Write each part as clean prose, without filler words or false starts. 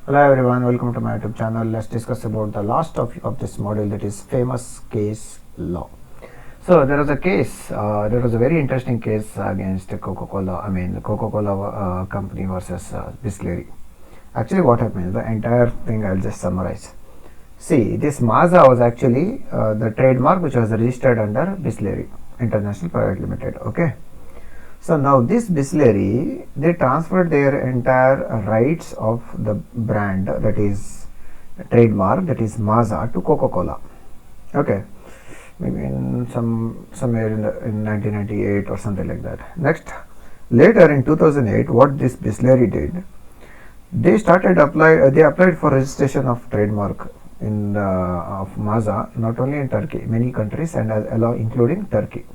Hello everyone, welcome to my YouTube channel. Let's discuss about the last topic of this module, that is famous case law. So there was a case, there was a very interesting case against Coca-Cola, the Coca-Cola company versus Bisleri. Actually what happened, the entire thing I'll just summarize. See, this Mazda was actually the trademark which was registered under Bisleri International Private Limited, okay. So now this Bisleri, they transferred their entire rights of the brand, that is trademark, that is Mazda, to Coca-Cola. Okay, maybe in somewhere in 1998 or something like that. Next, later in 2008, what this Bisleri did, they applied for registration of trademark in of Mazda, not only in Turkey, many countries, and including Turkey.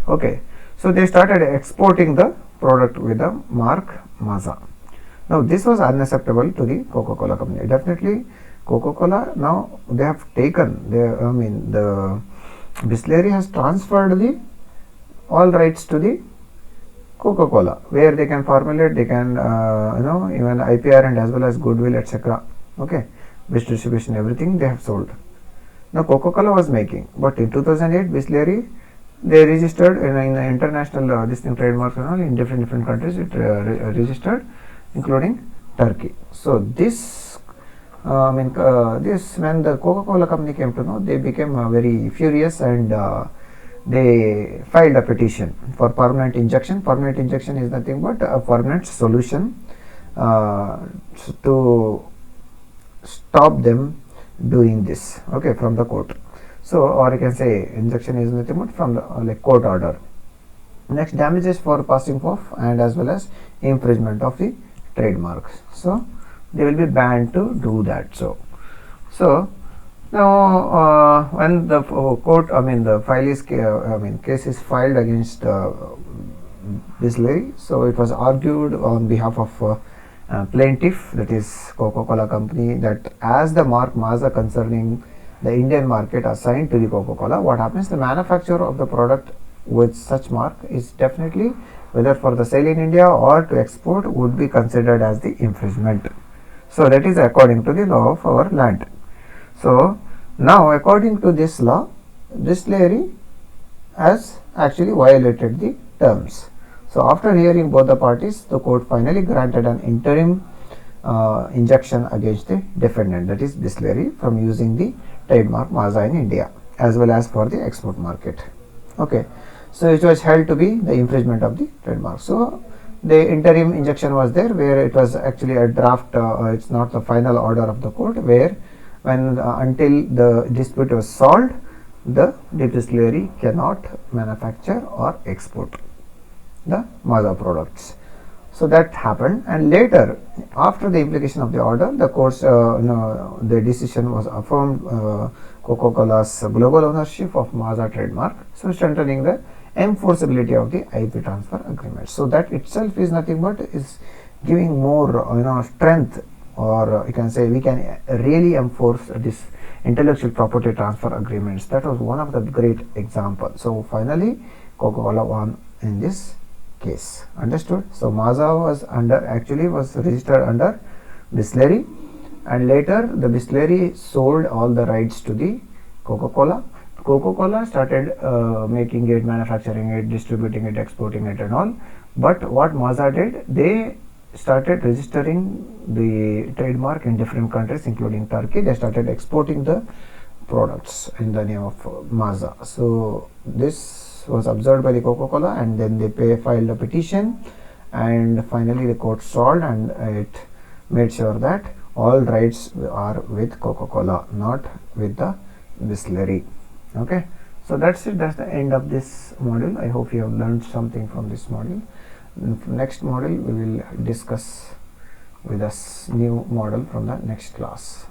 Okay. So they started exporting the product with the mark Mazda. Now this was unacceptable to the Coca-Cola company. Definitely Coca-Cola, now they have taken the Bisleri has transferred the all rights to the Coca-Cola, where they can formulate, they can even IPR and as well as goodwill, etc. Okay, best distribution, everything they have sold. Now Coca-Cola was making, but in 2008 Bisleri, they registered in international this thing trademarks in different countries. It registered, including Turkey. So this this, when the Coca-Cola company came to know, they became very furious, and they filed a petition for permanent injunction. Permanent injunction is nothing but a permanent solution to stop them doing this, okay, from the court. So, or you can say injunction is nothing but from the court order. Next, damages for passing off and as well as infringement of the trademarks. So they will be banned to do that. So now when the court, the file is case is filed against Bisleri. So it was argued on behalf of plaintiff, that is Coca-Cola company, that as the mark Mazda concerning the Indian market assigned to the Coca-Cola, what happens, the manufacturer of the product with such mark is definitely, whether for the sale in India or to export, would be considered as the infringement. So that is according to the law of our land. So now according to this law, Bisleri has actually violated the terms. So after hearing both the parties, the court finally granted an interim injunction against the defendant, that is Bisleri, from using the trademark Mazda in India as well as for the export market. Okay, so it was held to be the infringement of the trademark. So the interim injunction was there, where it was actually a draft. It's not the final order of the court, where when until the dispute was solved, the Bisleri cannot manufacture or export the Mazda products. So that happened, and later, after the implication of the order, the court's the decision was affirmed Coca-Cola's global ownership of Mazda trademark, so strengthening the enforceability of the IP transfer agreement. So that itself is nothing but is giving more strength, or you can say we can really enforce this intellectual property transfer agreements. That was one of the great examples. So finally, Coca-Cola won in this case. Understood? So Mazda was registered under Bisleri, and later the Bisleri sold all the rights to the Coca-Cola. Coca-Cola started making it, manufacturing it, distributing it, exporting it and all. But what Mazda did, they started registering the trademark in different countries, including Turkey. They started exporting the products in the name of Mazda. So this was observed by the Coca-Cola, and then they filed a petition, and finally the court solved, and it made sure that all rights are with Coca-Cola, not with the Bisleri. Okay, so that's it. That's the end of this module. I hope you have learned something from this module. Next module we will discuss with a new model from the next class.